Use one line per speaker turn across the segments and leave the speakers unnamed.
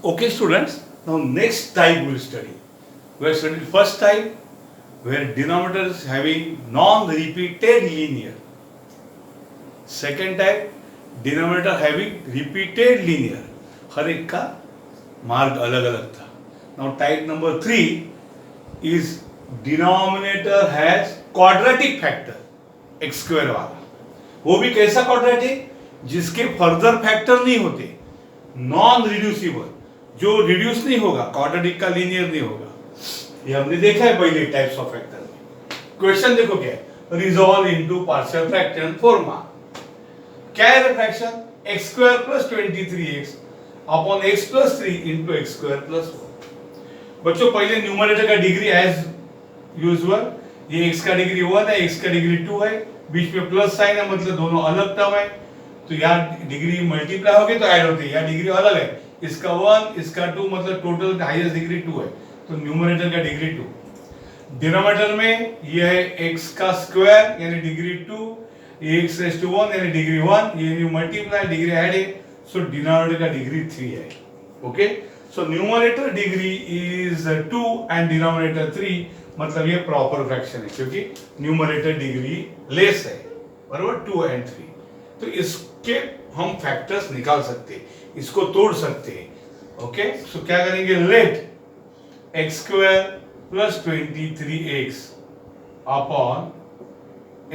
Okay, students, now next type we'll study. We are studying first type where denominator is having non-repeated linear. Second type, denominator having repeated linear. हर एक का मार्ग अलग अलग था. Now type number 3 is denominator has quadratic factor x square वाला. वो भी कैसा क्वाड्रेटिक जिसके फर्दर फैक्टर नहीं होते, नॉन रिड्यूसिबल, जो रिड्यूस नहीं होगा, क्वाड्रेटिक का लीनियर नहीं होगा. ये हमने देखा है पहले टाइप्स ऑफ फैक्टर में. क्वेश्चन देखो क्या है, रिजॉल्व इनटू पार्शियल फ्रैक्शन फॉर्मा. क्या है fraction? x square plus 23x upon x plus 3 into x square plus 1. बच्चों पहले न्यूमरेटर का डिग्री एज यूजुअल, ये x का डिग्री 1 है, x का डिग्री 2 है, बीच में प्लस साइन है, मतलब दोनों अलग टर्म है. तो यहाँ डिग्री मल्टीप्लाई होगी तो ऐड होती है, यहाँ डिग्री अलग है, इसका 1 इसका 2, मतलब टोटल हाईएस्ट डिग्री 2 है, तो न्यूमरेटर का डिग्री 2. डिनोमिनेटर में यह है x का स्क्वायर यानी डिग्री 2, ये x रेज़ टू 1 यानी डिग्री 1, ये न्यू मल्टीप्लाई डिग्री ऐड है, सो डिनोमिनेटर का डिग्री 3 है. Okay, so numerator degree is 2 and denominator 3, मतलब ये प्रॉपर फ्रैक्शन है क्योंकि न्यूमरेटर डिग्री लेस है, बराबर 2 एंड 3. तो इसके हम फैक्टर्स निकाल सकते हैं, इसको तोड़ सकते हैं. ओके, सो क्या करेंगे, let x square plus 23x upon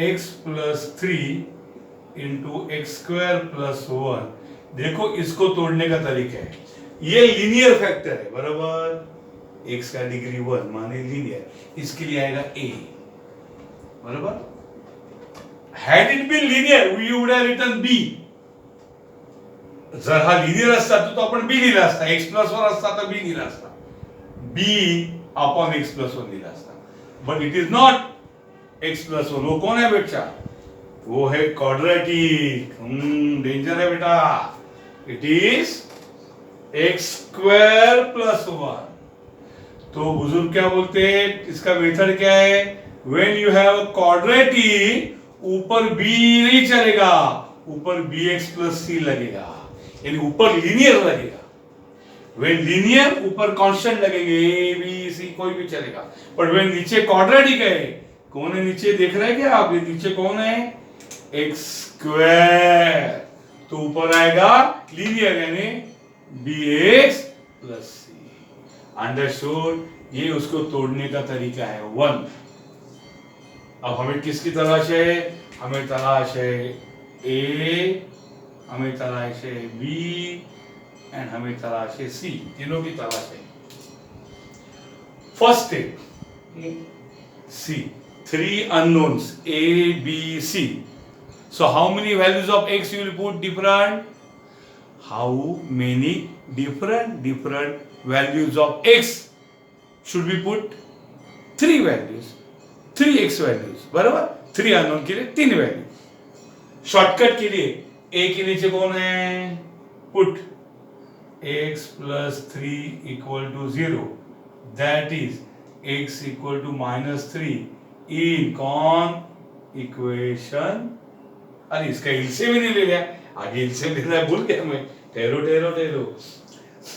x plus 3 into x square plus 1. देखो इसको तोड़ने का तरीका है, ये लीनियर फैक्टर है, बराबर x का डिग्री 1 माने लीनियर, इसके लिए आएगा a, बराबर. Had it been linear, we would have written b. जर हा लिनियर असता तो आपण b लिहिला असता, x प्लस 1 असता तर b लिहिला असता, b अपॉन x प्लस 1 लिहिला असता. But it is not x plus 1. वो कौन है बेटा? वो है क्वाड्रेटिक. डेंजर है बेटा. It is x square plus 1. तो बुजुर्ग क्या बोलते हैं, इसका मेथड क्या है? व्हेन यू हैव क्वाड्रेटिक, ऊपर b नहीं चलेगा, ऊपर bx प्लस c लगेगा, यानी ऊपर लीनियर लगेगा. व्हेन लीनियर ऊपर कांस्टेंट लगेंगे, a b c कोई भी चलेगा. बट व्हेन नीचे क्वाड्रेटिक है, कौन है नीचे, देख रहे हैं क्या आप? ये नीचे कौन है? x square. तो ऊपर आएगा लीनियर यानी bx प्लस c. अंडरस्टूड? ये उसको तोड़ने का तरीका है 1. अब हमें किसकी तलाश है? हमें तलाश है A, हमें तलाश है B एंड हमें तलाश है C. तीनों की तलाश है. First step C, 3 unknowns A, B, C. So how many values of x you will put different? How many different values of x should we put? 3 values, 3x values, बराबर. 3 unknown के लिए 3 value. Shortcut के लिए a के नीचे कौन है? Put x plus 3 equal to 0, that is x equal to -3 in कौन इक्वेशन. अरे इसका एलसीएम ही नहीं ले लिया, आगे एलसीएम लेना है, भूल गया मैं. ठहरो,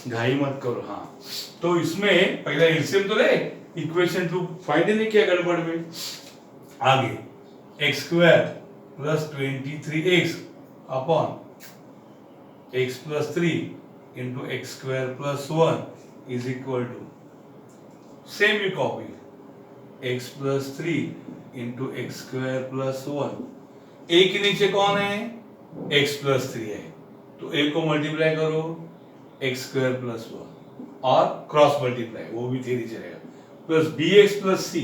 घाई मत करो. हाँ, तो इसमें पहला एलसीएम तो ले, इक्वेशन 2 फाइंड नहीं किया गड़बड़ में. आगे x square plus 23x upon x plus 3 into x square plus 1 is equal to, same you copy, x plus 3 into x square plus 1. a के नीचे कौन है? x प्लस 3 है, तो a को मल्टीप्लाई करो एक्स स्क्वायर प्लस 1 और cross multiply, वो भी थ्री चलेगा, plus bx plus c.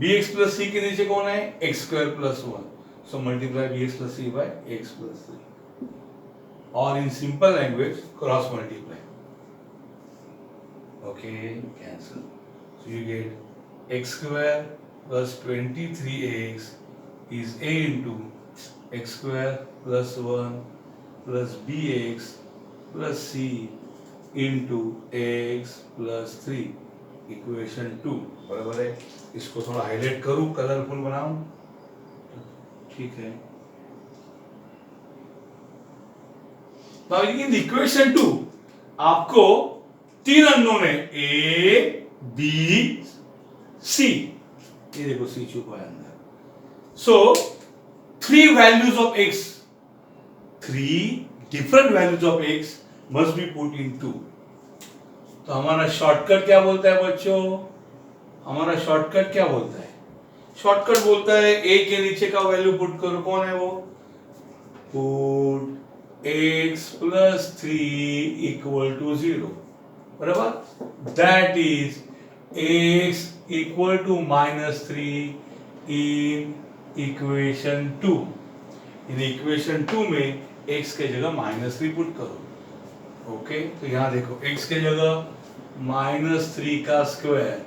bx plus c के नीचे कौन है? x square plus 1, so multiply bx plus c by x plus 3, और in simple language cross multiply. Okay, cancel. So you get x square plus 23x is a into x square plus 1 plus bx plus c into x plus 3 equation 2. बराबर है. इसको थोड़ा highlight करूं, colourful बनाऊं, ठीक है. Now in the equation 2, आपको 3 unknown है, ए बी सी, ये देखो सी छुपा है अंदर। सो 3 values of x, 3 different values of x must be put in 2। तो हमारा शॉर्टकट क्या बोलता है बच्चों? हमारा शॉर्टकट क्या बोलता है? शॉर्टकट बोलता है a के नीचे का वैल्यू पुट करो। कौन है वो? Put x plus 3 equal to 0, बराबर? That is x equal to -3 in equation 2। In equation 2 में x के जगह -3 पुट करो। ओके, तो यहाँ देखो x के जगह -3 का स्क्वायर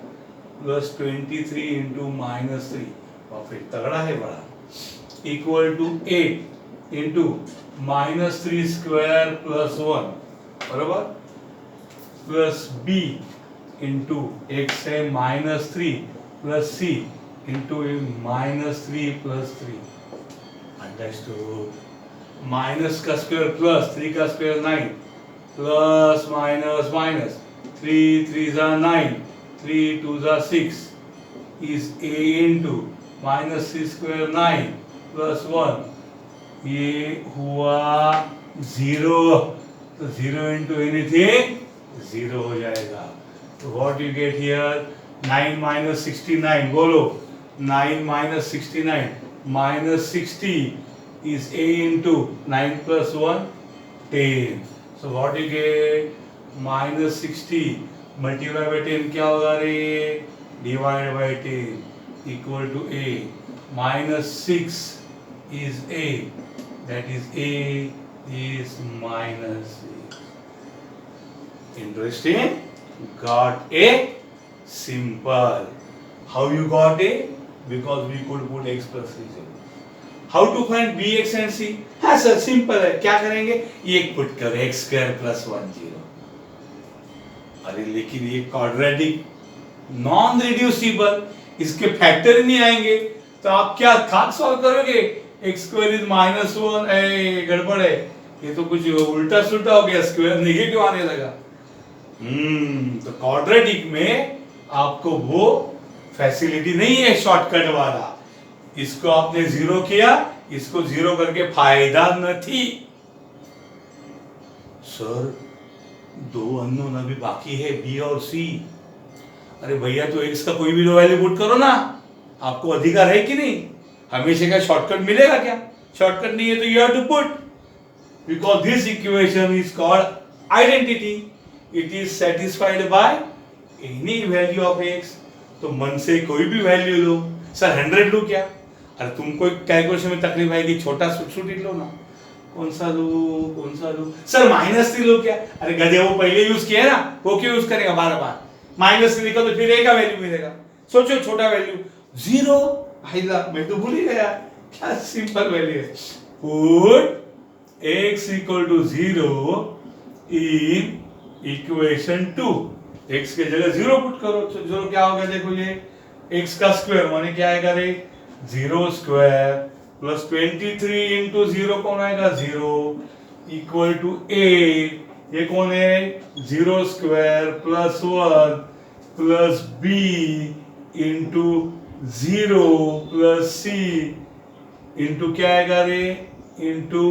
प्लस 23 इंटू -3, और फिर तगड़ा है बड़ा, equal to 8 into -3 square plus 1, बराबर, प्लस b इंटू x है -3 plus c into -3 plus 3। Understood? Minus का स्क्वायर प्लस 3 का स्क्वायर 9, प्लस माइनस माइनस 3 3 जा 9, 3 2 जा 6 is a into -3 square 9 plus 1, ये हुआ 0। तो 0 into anything 0 हो जाएगा। तो what you get here? 9 minus 69, बोलो 9 minus 69 minus 60 is a into 9 plus 1 10। So what you get? minus 60 multiply by 10 क्या होगा रे? Divide by 10 equal to a, minus 6 is a, that is a is minus 6। Interesting? Got a? Simple. How you got a? Because we could put x plus 3। How to find b, x and c? हाँ sir simple है, क्या करेंगे? ये put करो x square plus 1 0। अरे लेकिन ये quadratic non reducible, इसके फैक्टर ही नहीं आएंगे, तो आप क्या खाक सॉल्व करोगे? x स्क्वायर इज -1, ए गड़बड़ है, ये तो कुछ उल्टा सुल्टा हो गया, स्क्वायर नेगेटिव आने लगा। तो क्वाड्रेटिक में आपको वो फैसिलिटी नहीं है शॉर्टकट वाला। इसको आपने 0 किया, इसको 0 करके फायदा नहीं। सर 2 अननोन अभी बाकी है, बी और सी। अरे भैया तो x का कोई भी वैल्यू पुट करो ना, आपको अधिकार है कि नहीं? हमेशा का शॉर्टकट मिलेगा क्या? शॉर्टकट नहीं है तो you have to put, because this equation is called identity. It is satisfied by any value of x। तो मन से कोई भी वैल्यू लो। सर 100 लो क्या? अरे तुमको कैलकुलेशन में तकलीफ आएगी, छोटा सुट लो ना। कौन सा लूं? सर -3 लो क्या? अरे गधे, वो पहले यूज किया है ना, वो क्यों यूज करेगा बार बार? -3 लिखो तो फिर a का वैल्यू मिलेगा। सोचो छोटा वैल्यू 0, भाईला मैं तो भूल ही गया, क्या सिंपल वैल्यू है। Put x equal to 0 in equation 2। x के जगह 0 पुट करो, तो 0 क्या होगा? देखो ये x का स्क्वायर माने क्या आएगा रे? 0 स्क्वायर प्लस 23 इंटू 0 कौन आएगा? 0 इक्वल टू a, ये कौन है? 0 square plus 1 plus b into 0 plus c into क्या आएगा रे? Into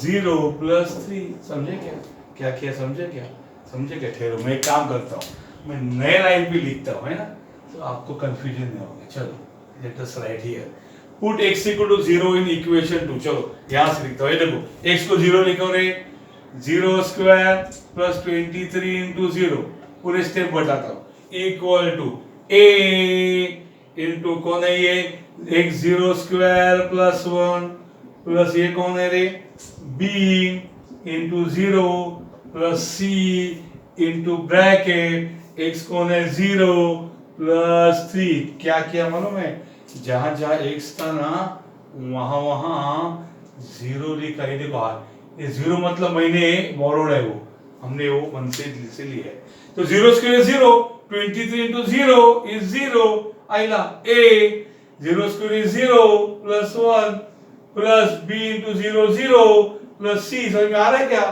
0 plus 3। समझे क्या? क्या किया? समझे क्या? समझे क्या? ठहरो, मैं एक काम करता हूँ, मैं नए लाइन पे लिखता हूँ, है ना, तो आपको कंफ्यूजन नहीं होगा। चलो let us write here, put x equal to 0 in equation 2। चलो यहाँ से लिखता हूँ, ये देखो x को 0 लिखो रे, 0 स्क्वायर प्लस 23 इंटू 0, पूरे स्टेप बताता हूँ, इक्वल टू a इंटू कौन है ये? x 0 स्क्वायर प्लस 1 प्लस ये कौन है रे? b into 0 plus c into bracket x कौन है? 0 प्लस 3। क्या किया मालूम है? जहां जहां x था ना, वहां वहां 0 लिखा। ये देखो, ये 0 मतलब मैंने बोरोड है, वो हमने वो मन से लिया है। तो 0 स्क्वायर 0, 23 इंटू 0 इज 0, आइला a 0 square is 0 plus 1 plus b into 0 0 plus c। समझ में आ रहा है क्या?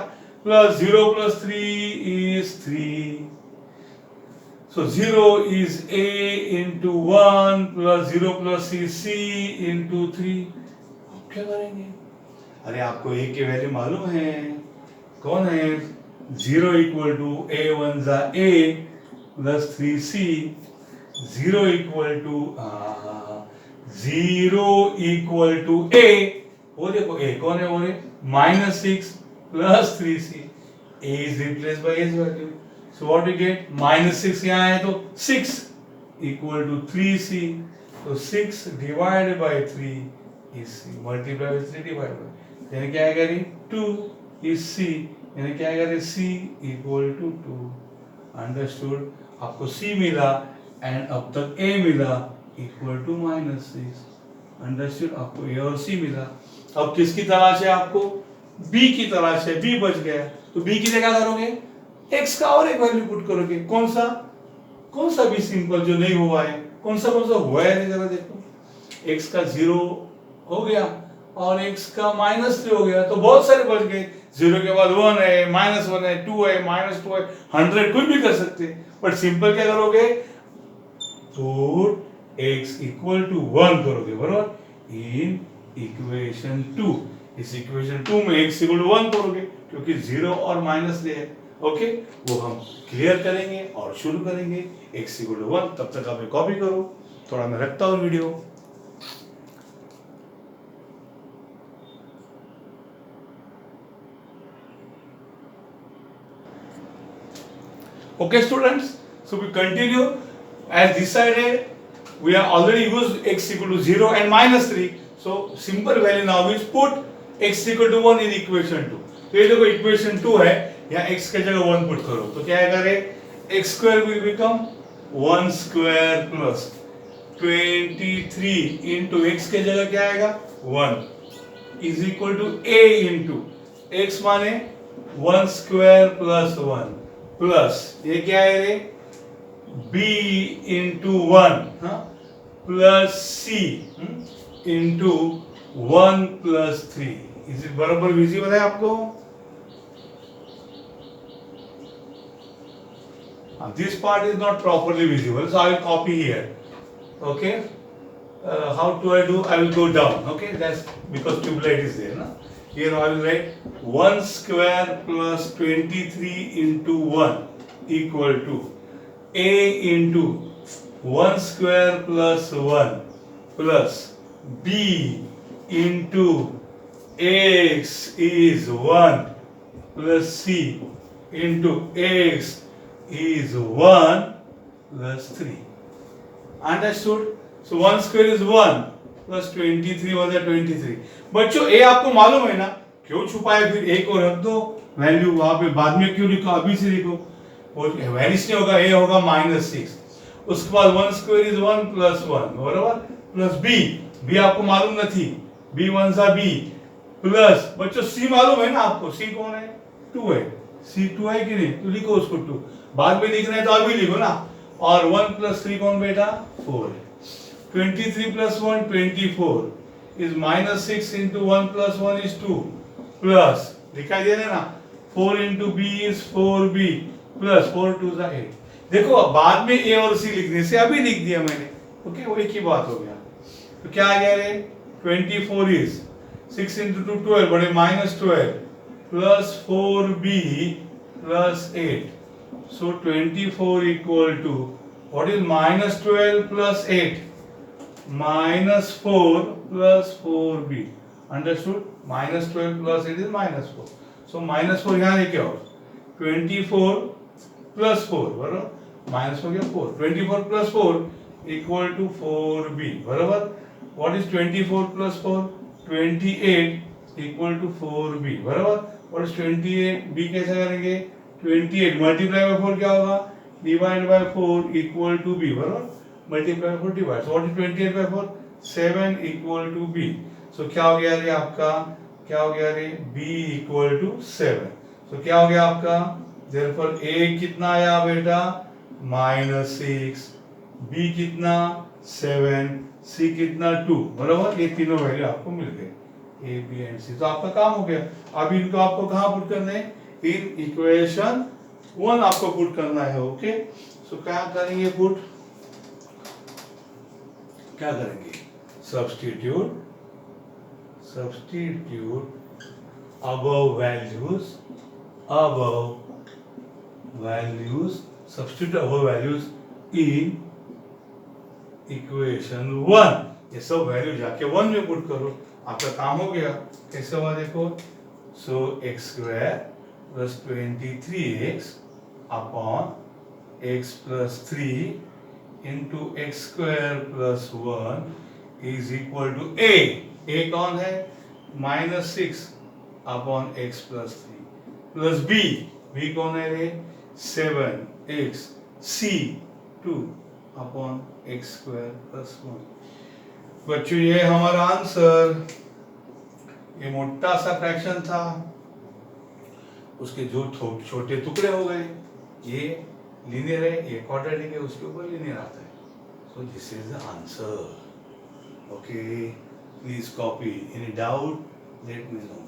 plus 0 plus 3 is 3. So 0 is a into 1 plus 0 plus c into 3. आप क्या करेंगे? अरे आपको a की वैल्यू मालूम है, कौन है? 0 इक्वल टू a वन जा a plus 3c, 0 equal to 0 equal to a, वो देखो a कौन है? वो है -6 plus 3c. a is replaced by a's value. So what you get? -6 यहाँ है तो 6 equal to 3c. So 6 divided by 3 is c. Multiply with 3 divided by. यानी क्या आएगा? 2 is c. यानी क्या आएगा? c equal to 2. Understood? आपको c मिला and अब तक a मिला equal to -6. Understood? आपको a और c मिला. अब किसकी तलाश है आपको? b की तलाश है. b बच गया तो b की जगह करोगे x का और एक वैल्यू पुट करोगे. कौन सा भी सिंपल जो नहीं हुआ है, कौन सा हुआ है जरा देखो. x का 0 हो गया और x का -3 हो गया तो बहुत सारे बच गए. 0 के बाद 1 है, -1 है, 2 है, -2 है, 100 कुछ भी कर सकते हैं. बट सिंपल क्या करोगे? पुट x इक्वल टू 1 करोगे, बरोबर, इन इक्वेशन 2. इस इक्वेशन 2 में x इक्वल टू 1 करोगे क्योंकि 0 और -3 है. ओके, वो हम क्लियर करेंगे और शुरू करेंगे. x equal to 1. तब तक आप कॉपी करो. थोड़ा मैं रखता हूँ video. Okay students, so we continue. As decided, we have already used x equal to 0 and -3. So simple value now is put x equal to 1 in equation 2. तो ये देखो इक्वेशन 2 है, यहाँ x के जगह 1 पुट करो तो क्या आएगा रे? x square will become 1 square plus 23 into x के जगह क्या आएगा? 1 is equal to a into x माने 1 square plus 1 plus ये क्या है रे? b into 1 plus c into 1 plus 3. इस बराबर विजिबल है आपको? This part is not properly visible, so I will copy here. Okay, how do I do? I will go down. Okay, that's because tube light is there, na? Here I will write 1 square plus 23 into 1 equal to a into 1 square plus 1 plus b into x is 1 plus c into x is 1 plus 3. Understood? So 1 square is 1 plus 23 was 23. बच्चों a आपको मालूम है ना, क्यों छुपाए? फिर a को रख दो, वैल्यू वहां पे बाद में क्यों लिखो, अभी से लिखो. वो वैनिश नहीं होगा, a होगा -6. उसके बाद 1 square is 1 plus 1, बराबर, प्लस b आपको मालूम नहीं, b 1 सा b प्लस बच्चों c मालूम है ना आपको, c कौन है? 2 है. c 2 है कि नहीं? तो लिखो उसको 2. बाद में लिखना है तो अभी लिखो ना. और 1 plus 3 कौन बेटा? 4 है. 23 plus 1 24 is -6 into 1 plus 1 is 2 plus दिखाई दे रहा है ना, 4 into b is 4b plus 4 2 is 8. देखो बाद में a और c लिखने से अभी लिख दिया मैंने. ओके, वो एक ही बात हो गया. तो क्या आ गया रे? 24 is 6 into 2 12 बड़े -12 plus 4b plus 8. So 24 equal to what is -12 plus 8? -4 plus 4b. Understood? -12 plus 8 is -4. So -4 यहाँ लेके आओ. 24 plus 4 बराबर माइनस हो गया 4. 24 plus 4 equal to 4b बराबर. What is 24 plus 4? 28 equal to 4b बराबर. What is 28? b कैसे करेंगे? 28 मल्टीप्लाई बाय 4 क्या होगा? Divide by 4 equal to b बराबर. Multiply by 4 divide. So what is 28 by 4? 7 equal to b. सो क्या हो गया रे आपका? क्या हो गया रे? b equal to 7. सो क्या हो गया आपका? देयरफॉर a कितना आया बेटा? -6. b कितना? 7. c कितना? 2 बराबर. ये तीनों वैल्यू आपको मिल गए, a b एंड c. तो आपका काम हो गया. अब इनको आपको कहाँ पुट करना है? इन इक्वेशन 1 आपको पुट करना है. ओके, सो क्या करेंगे पुट, क्या करेंगे, substitute above values substitute above values in equation 1. ये सब वैल्यू जाके 1 में पुट करो, आपका काम हो गया. कैसे हुआ देखो, so x square plus 23x upon x plus 3 into x square plus 1 is equal to A कौन है, -6 upon x plus 3 plus B कौन है रे, 7x C 2 upon x square plus 1. बच्चों ये हमारा आंसर, ये मोटा सा फ्रैक्शन था, उसके जो छोटे टुकड़े हो गए. ये लीनियर है, ये क्वाड्रेटिक है, उसके ऊपर लीनियर आता है. So this is the answer. Okay, please copy. Any doubt let me know.